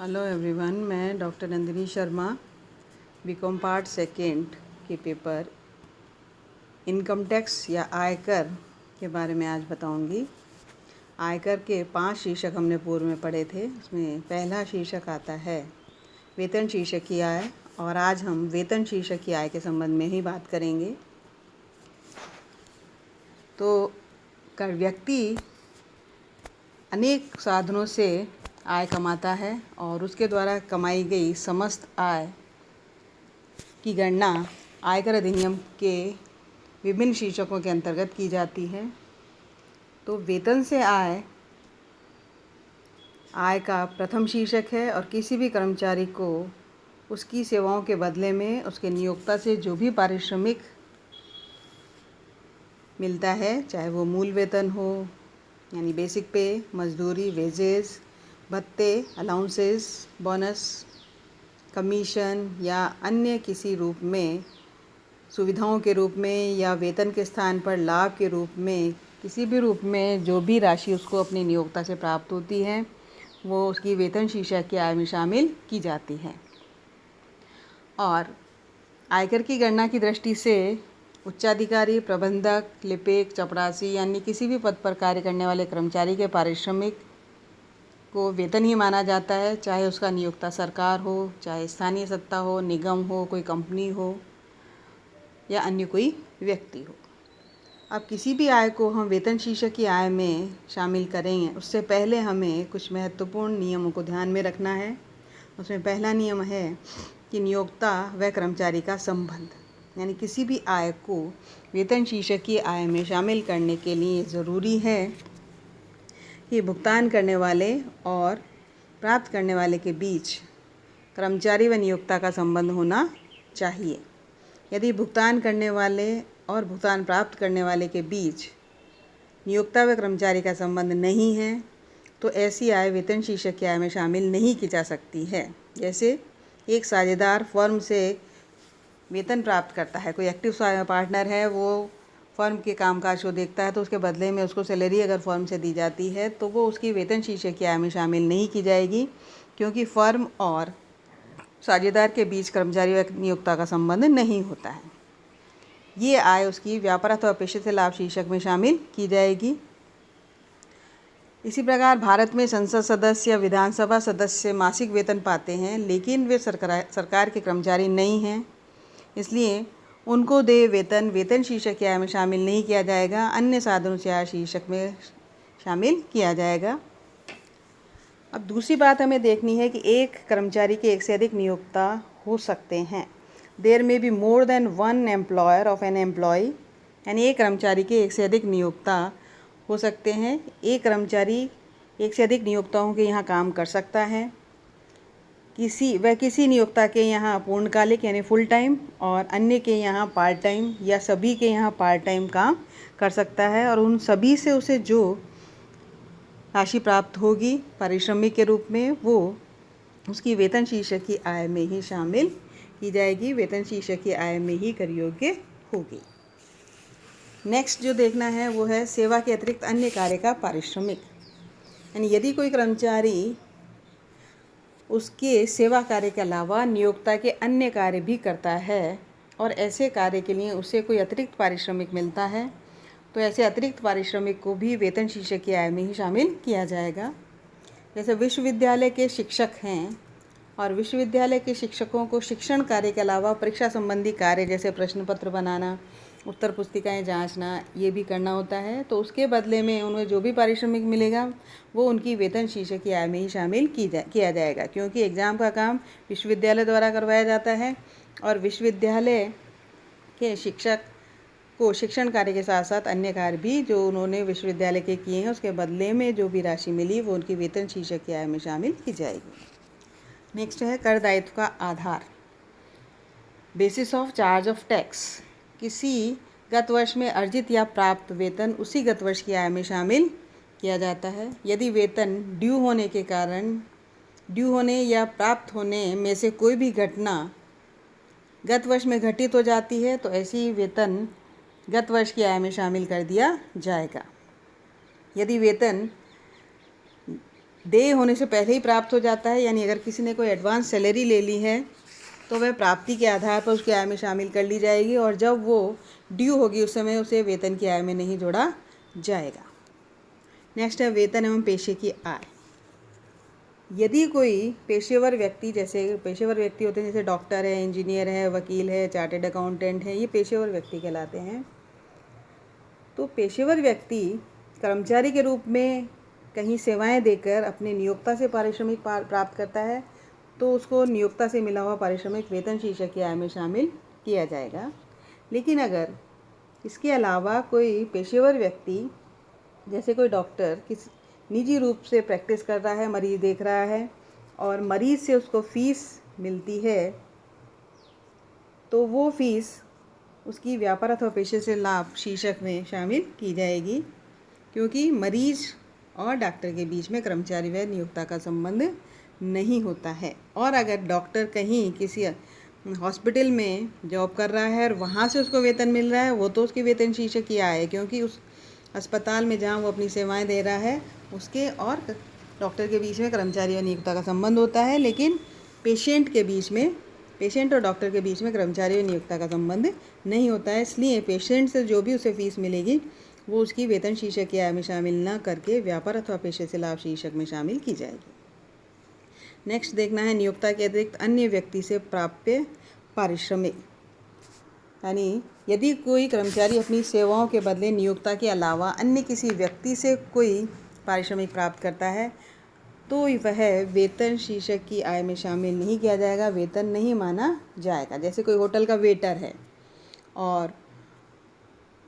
Hello everyone, मैं doctor Nandini Sharma B Com part second के paper income tax या आयकर के बारे में आज बताऊंगी। आयकर के 5 शीर्षक हमने पूर्व में पढ़े थे। उसमें पहला शीर्षक आता है वेतन शीर्षक की आय, और आज हम वेतन शीर्षक की आय के संबंध में ही बात करेंगे। तो व्यक्ति अनेक साधनों से आय कमाता है और उसके द्वारा कमाई गई समस्त आय की गणना आयकर अधिनियम के विभिन्न शीर्षकों के अंतर्गत की जाती है। तो वेतन से आय का प्रथम शीर्षक है और किसी भी कर्मचारी को उसकी सेवाओं के बदले में उसके नियोक्ता से जो भी पारिश्रमिक मिलता है, चाहे वो मूल वेतन हो यानी बेसिक पे, मजदूरी, वेजेस, भत्ते, अलाउंसेस, बोनस, कमीशन या अन्य किसी रूप में, सुविधाओं के रूप में या वेतन के स्थान पर लाभ के रूप में, किसी भी रूप में जो भी राशि उसको अपनी नियोक्ता से प्राप्त होती है वो उसकी वेतन शीर्षक की आय में शामिल की जाती है। और आयकर की गणना की दृष्टि से उच्चाधिकारी, प्रबंधक, लिपिक, चपरासी यानी किसी भी पद पर कार्य करने वाले कर्मचारी के पारिश्रमिक को वेतन ही माना जाता है, चाहे उसका नियोक्ता सरकार हो, चाहे स्थानीय सत्ता हो, निगम हो, कोई कंपनी हो या अन्य कोई व्यक्ति हो। अब किसी भी आय को हम वेतन शीर्षक की आय में शामिल करेंगे उससे पहले हमें कुछ महत्वपूर्ण नियमों को ध्यान में रखना है। उसमें पहला नियम है कि नियोक्ता व कर्मचारी का संबंध, यानी किसी भी आय को वेतन शीर्षक की आय में शामिल करने के लिए ज़रूरी है कि भुगतान करने वाले और प्राप्त करने वाले के बीच कर्मचारी व नियोक्ता का संबंध होना चाहिए। यदि भुगतान करने वाले और भुगतान प्राप्त करने वाले के बीच नियोक्ता व कर्मचारी का संबंध नहीं है तो ऐसी आय वेतन शीर्षक की आय में शामिल नहीं की जा सकती है। जैसे एक साझेदार फर्म से वेतन प्राप्त करता है, कोई एक्टिव पार्टनर है, वो फर्म के कामकाज को देखता है तो उसके बदले में उसको सैलरी अगर फर्म से दी जाती है तो वो उसकी वेतन शीर्षक की आय में शामिल नहीं की जाएगी, क्योंकि फर्म और साझेदार के बीच कर्मचारी व नियोक्ता का संबंध नहीं होता है। ये आय उसकी व्यापार अथवा पेशे से लाभ शीर्षक में शामिल की जाएगी। इसी प्रकार भारत में संसद सदस्य, विधानसभा सदस्य मासिक वेतन पाते हैं, लेकिन वे सरकार के कर्मचारी नहीं हैं, इसलिए उनको देय वेतन वेतन शीर्षक की आय में शामिल नहीं किया जाएगा, अन्य साधनों से आय शीर्षक में शामिल किया जाएगा। अब दूसरी बात हमें देखनी है कि एक कर्मचारी के एक से अधिक नियोक्ता हो सकते हैं। There may be more than one employer of an employee, यानी एक कर्मचारी के एक से अधिक नियोक्ता हो सकते हैं। एक कर्मचारी एक से अधिक नियोक्ताओं के यहाँ काम कर सकता है। किसी नियोक्ता के यहाँ पूर्णकालिक यानी फुल टाइम और अन्य के यहाँ पार्ट टाइम या सभी के यहाँ पार्ट टाइम काम कर सकता है, और उन सभी से उसे जो राशि प्राप्त होगी पारिश्रमिक के रूप में वो उसकी वेतन शीर्षक की आय में ही शामिल की जाएगी, वेतन शीर्षक की आय में ही कर योग्य होगी। नेक्स्ट जो देखना है वो है सेवा के अतिरिक्त अन्य कार्य का पारिश्रमिक, यानी यदि कोई कर्मचारी उसके सेवा कार्य के अलावा नियोक्ता के अन्य कार्य भी करता है और ऐसे कार्य के लिए उसे कोई अतिरिक्त पारिश्रमिक मिलता है तो ऐसे अतिरिक्त पारिश्रमिक को भी वेतन शीर्षक की आय में ही शामिल किया जाएगा। जैसे विश्वविद्यालय के शिक्षक हैं और विश्वविद्यालय के शिक्षकों को शिक्षण कार्य के अलावा परीक्षा संबंधी कार्य जैसे प्रश्न पत्र बनाना, उत्तर पुस्तिकाएं जांचना, ये भी करना होता है, तो उसके बदले में उन्हें जो भी पारिश्रमिक मिलेगा वो उनकी वेतन शीर्षक की आय में ही शामिल किया जाएगा, क्योंकि एग्ज़ाम का काम विश्वविद्यालय द्वारा करवाया जाता है और विश्वविद्यालय के शिक्षक को शिक्षण कार्य के साथ साथ अन्य कार्य भी जो उन्होंने विश्वविद्यालय के किए हैं उसके बदले में जो भी राशि मिली वो उनकी वेतन शीर्षक की आय में शामिल की जाएगी। नेक्स्ट है कर दायित्व का आधार, basis of charge of tax. किसी गत वर्ष में अर्जित या प्राप्त वेतन उसी गत वर्ष की आय में शामिल किया जाता है। यदि वेतन ड्यू होने या प्राप्त होने में से कोई भी घटना गत वर्ष में घटित हो जाती है तो ऐसी वेतन गत वर्ष की आय में शामिल कर दिया जाएगा। यदि वेतन देय होने से पहले ही प्राप्त हो जाता है, यानी अगर किसी ने कोई एडवांस सैलरी ले ली है तो वह प्राप्ति के आधार पर उसकी आय में शामिल कर ली जाएगी, और जब वो ड्यू होगी उस समय उसे वेतन की आय में नहीं जोड़ा जाएगा। नेक्स्ट है वेतन एवं पेशे की आय। यदि कोई पेशेवर व्यक्ति, जैसे पेशेवर व्यक्ति होते हैं जैसे डॉक्टर है, इंजीनियर है, वकील है, चार्टेड अकाउंटेंट है, ये पेशेवर व्यक्ति कहलाते हैं। तो पेशेवर व्यक्ति कर्मचारी के रूप में कहीं सेवाएं देकर अपने नियोक्ता से पारिश्रमिक प्राप्त करता है, तो उसको नियोक्ता से मिला हुआ पारिश्रमिक वेतन शीर्षक की आय में शामिल किया जाएगा। लेकिन अगर इसके अलावा कोई पेशेवर व्यक्ति, जैसे कोई डॉक्टर किस निजी रूप से प्रैक्टिस कर रहा है, मरीज़ देख रहा है और मरीज़ से उसको फ़ीस मिलती है, तो वो फ़ीस उसकी व्यापार अथवा पेशे से लाभ शीर्षक में शामिल की जाएगी, क्योंकि मरीज़ और डॉक्टर के बीच में कर्मचारी व नियोक्ता का संबंध नहीं होता है। और अगर डॉक्टर कहीं किसी हॉस्पिटल में जॉब कर रहा है और वहाँ से उसको वेतन मिल रहा है, वो तो उसकी वेतन शीर्षक की आय है, क्योंकि उस अस्पताल में जहाँ वो अपनी सेवाएं दे रहा है उसके और डॉक्टर के बीच में कर्मचारी और नियोक्ता का संबंध होता है। लेकिन पेशेंट और डॉक्टर के बीच में कर्मचारी और नियोक्ता का संबंध नहीं होता है, इसलिए पेशेंट से जो भी उसे फ़ीस मिलेगी वो उसकी वेतन शीर्षक की आय में शामिल न करके व्यापार अथवा पेशे से लाभ शीर्षक में शामिल की जाएगी। नेक्स्ट देखना है नियोक्ता के अतिरिक्त अन्य व्यक्ति से प्राप्य पारिश्रमिक। यानी यदि कोई कर्मचारी अपनी सेवाओं के बदले नियोक्ता के अलावा अन्य किसी व्यक्ति से कोई पारिश्रमिक प्राप्त करता है, तो वह वेतन शीर्षक की आय में शामिल नहीं किया जाएगा, वेतन नहीं माना जाएगा। जैसे कोई होटल का वेटर है और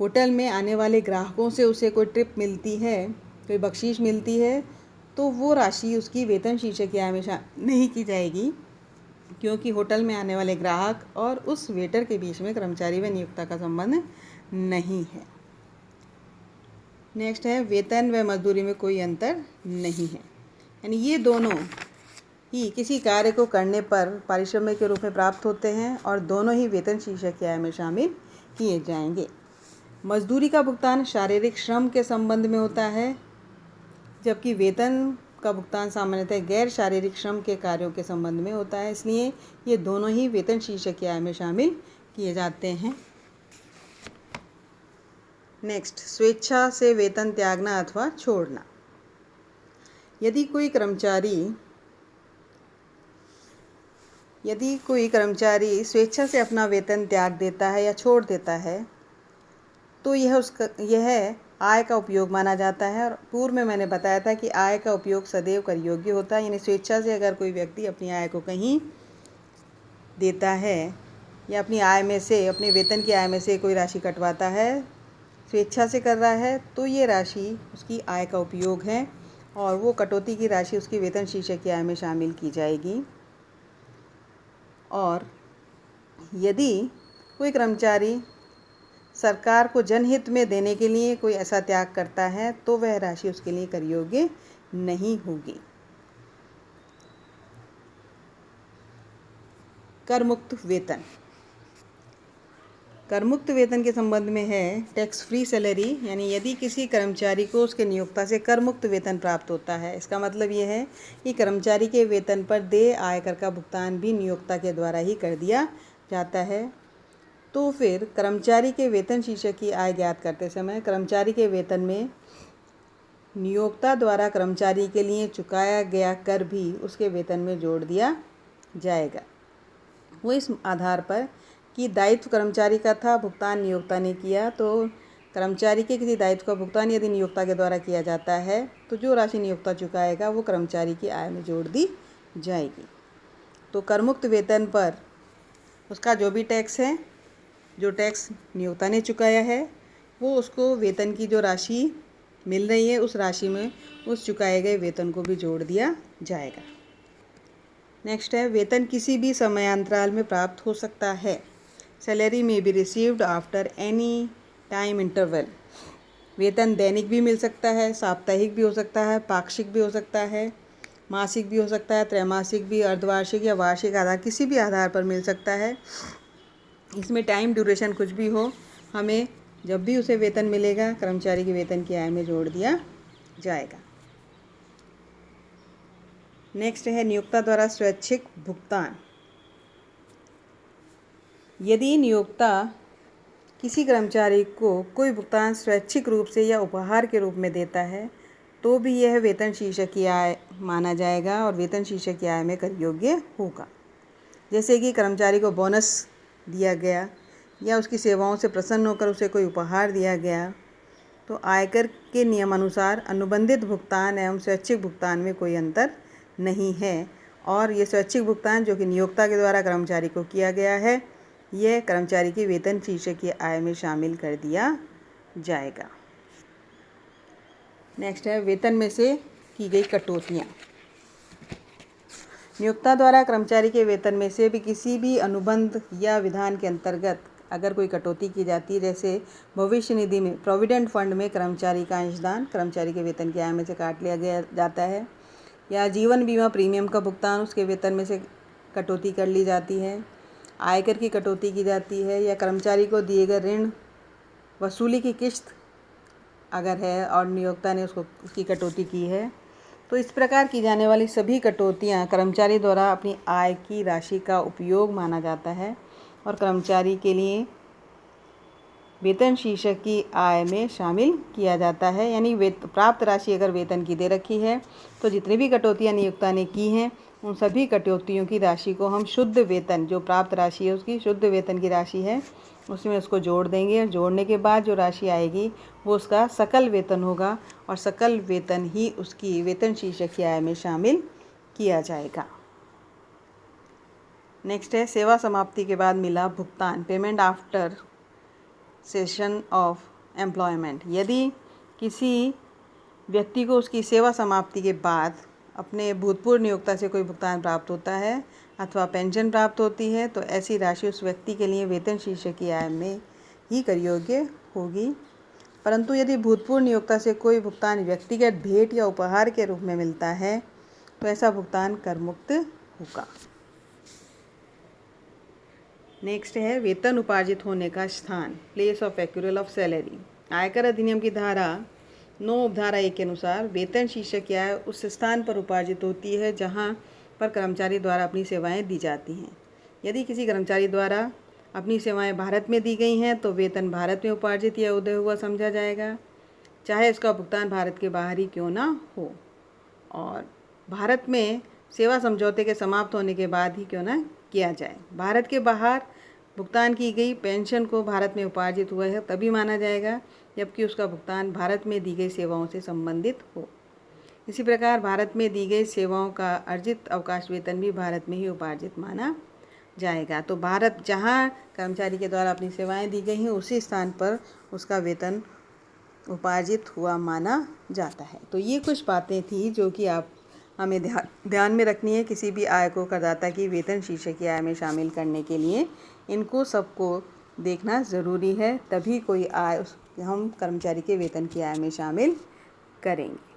होटल में आने वाले ग्राहकों से उसे कोई टिप मिलती है, कोई बख्शीश मिलती है, तो वो राशि उसकी वेतन शीर्षक की आय में शामिल नहीं की जाएगी, क्योंकि होटल में आने वाले ग्राहक और उस वेटर के बीच में कर्मचारी व नियोक्ता का संबंध नहीं है। नेक्स्ट है वेतन व मजदूरी में कोई अंतर नहीं है, यानी ये दोनों ही किसी कार्य को करने पर पारिश्रमिक के रूप में प्राप्त होते हैं और दोनों ही वेतन शीर्षक की आय में शामिल किए जाएंगे। मजदूरी का भुगतान शारीरिक श्रम के संबंध में होता है, जबकि वेतन का भुगतान सामान्यतः गैर शारीरिक श्रम के कार्यों के संबंध में होता है, इसलिए ये दोनों ही वेतन शीर्षक की आय में शामिल किए जाते हैं। नेक्स्ट, स्वेच्छा से वेतन त्यागना अथवा छोड़ना। यदि कोई कर्मचारी स्वेच्छा से अपना वेतन त्याग देता है या छोड़ देता है, तो यह आय का उपयोग माना जाता है। और पूर्व में मैंने बताया था कि आय का उपयोग सदैव कर योग्य होता है, यानी स्वेच्छा से अगर कोई व्यक्ति अपनी आय को कहीं देता है या अपनी आय में से, अपने वेतन की आय में से कोई राशि कटवाता है, स्वेच्छा से कर रहा है, तो ये राशि उसकी आय का उपयोग है और वो कटौती की राशि उसकी वेतन शीर्षक की आय में शामिल की जाएगी। और यदि कोई कर्मचारी सरकार को जनहित में देने के लिए कोई ऐसा त्याग करता है, तो वह राशि उसके लिए कर योग्य नहीं होगी। कर मुक्त वेतन। कर मुक्त वेतन के संबंध में है टैक्स फ्री सैलरी, यानी यदि किसी कर्मचारी को उसके नियोक्ता से कर मुक्त वेतन प्राप्त होता है, इसका मतलब ये है कि कर्मचारी के वेतन पर देय आयकर का भुगतान भी नियोक्ता के द्वारा ही कर दिया जाता है, तो फिर कर्मचारी के वेतन शीर्षक की आय ज्ञात करते समय कर्मचारी के वेतन में नियोक्ता द्वारा कर्मचारी के लिए चुकाया गया कर भी उसके वेतन में जोड़ दिया जाएगा। वो इस आधार पर कि दायित्व कर्मचारी का था, भुगतान नियोक्ता ने किया, तो कर्मचारी के किसी दायित्व का भुगतान यदि नियोक्ता के द्वारा किया जाता है, तो जो राशि नियोक्ता चुकाएगा वो कर्मचारी की आय में जोड़ दी जाएगी। तो करमुक्त वेतन पर उसका जो भी टैक्स है, जो टैक्स नियोक्ता ने चुकाया है, वो उसको वेतन की जो राशि मिल रही है उस राशि में उस चुकाए गए वेतन को भी जोड़ दिया जाएगा। नेक्स्ट है वेतन किसी भी समयांतराल में प्राप्त हो सकता है। सैलरी में be received after any time interval. वेतन दैनिक भी मिल सकता है, साप्ताहिक भी हो सकता है, पाक्षिक भी हो सकता है, मासिक भी हो सकता है, त्रैमासिक भी, अर्धवार्षिक या वार्षिक आधार, किसी भी आधार पर मिल सकता है। इसमें टाइम ड्यूरेशन कुछ भी हो, हमें जब भी उसे वेतन मिलेगा कर्मचारी के वेतन की आय में जोड़ दिया जाएगा। नेक्स्ट है नियोक्ता द्वारा स्वैच्छिक भुगतान। यदि नियोक्ता किसी कर्मचारी को कोई भुगतान स्वैच्छिक रूप से या उपहार के रूप में देता है तो भी यह वेतन शीर्षक की आय माना जाएगा और वेतन शीर्षक की आय में कर योग्य होगा। जैसे कि कर्मचारी को बोनस दिया गया या उसकी सेवाओं से प्रसन्न होकर उसे कोई उपहार दिया गया, तो आयकर के नियमानुसार अनुबंधित भुगतान एवं स्वैच्छिक भुगतान में कोई अंतर नहीं है और ये स्वैच्छिक भुगतान जो कि नियोक्ता के द्वारा कर्मचारी को किया गया है, यह कर्मचारी की वेतन शीर्षक की आय में शामिल कर दिया जाएगा। नेक्स्ट है वेतन में से की गई कटौतियाँ। नियोक्ता द्वारा कर्मचारी के वेतन में से भी किसी भी अनुबंध या विधान के अंतर्गत अगर कोई कटौती की जाती है, जैसे भविष्य निधि में प्रोविडेंट फंड में कर्मचारी का अंशदान कर्मचारी के वेतन की आय में से काट लिया गया जाता है, या जीवन बीमा प्रीमियम का भुगतान उसके वेतन में से कटौती कर ली जाती है, आयकर की कटौती की जाती है, या कर्मचारी को दिए गए ऋण वसूली की किस्त अगर है और नियोक्ता ने उसकी कटौती की है, तो इस प्रकार की जाने वाली सभी कटौतियां कर्मचारी द्वारा अपनी आय की राशि का उपयोग माना जाता है और कर्मचारी के लिए वेतन शीर्षक की आय में शामिल किया जाता है। यानी प्राप्त राशि अगर वेतन की दे रखी है तो जितनी भी कटौतियां नियोक्ता ने की हैं उन सभी कटौतियों की राशि को हम शुद्ध वेतन, जो प्राप्त राशि है उसकी शुद्ध वेतन की राशि है, उसमें उसको जोड़ देंगे और जोड़ने के बाद जो राशि आएगी वो उसका सकल वेतन होगा और सकल वेतन ही उसकी वेतन शीर्षक की आय में शामिल किया जाएगा। नेक्स्ट है सेवा समाप्ति के बाद मिला भुगतान, payment after session of employment. यदि किसी व्यक्ति को उसकी सेवा समाप्ति के बाद अपने भूतपूर्व नियोक्ता से कोई भुगतान प्राप्त होता है अथवा पेंशन प्राप्त होती है तो ऐसी राशि उस व्यक्ति के लिए वेतन शीर्षक की आय में ही कर योग्य होगी। परंतु यदि भूतपूर्व नियोक्ता से कोई भुगतान व्यक्तिगत भेंट या उपहार के रूप में मिलता है तो ऐसा भुगतान कर मुक्त होगा। नेक्स्ट है वेतन उपार्जित होने का स्थान, place of accrual of salary. आयकर अधिनियम की धारा 9 उपधारा 1 के अनुसार वेतन शीर्षक की आय उस स्थान पर उपार्जित होती है जहां पर कर्मचारी द्वारा अपनी सेवाएं दी जाती हैं। यदि किसी कर्मचारी द्वारा अपनी सेवाएं भारत में दी गई हैं तो वेतन भारत में उपार्जित या उदय हुआ समझा जाएगा, चाहे इसका भुगतान भारत के बाहर ही क्यों ना हो और भारत में सेवा समझौते के समाप्त होने के बाद ही क्यों ना किया जाए। भारत के बाहर भुगतान की गई पेंशन को भारत में उपार्जित हुआ है तभी माना जाएगा जबकि उसका भुगतान भारत में दी गई सेवाओं से संबंधित हो। इसी प्रकार भारत में दी गई सेवाओं का अर्जित अवकाश वेतन भी भारत में ही उपार्जित माना जाएगा। तो भारत जहां कर्मचारी के द्वारा अपनी सेवाएं दी गई हैं उसी स्थान पर उसका वेतन उपार्जित हुआ माना जाता है। तो ये कुछ बातें थी जो कि आप हमें ध्यान में रखनी है किसी भी आय को करदाता की वेतन शीर्षक की आय में शामिल करने के लिए। इनको सबको देखना ज़रूरी है, तभी कोई आय हम कर्मचारी के वेतन की आय में शामिल करेंगे।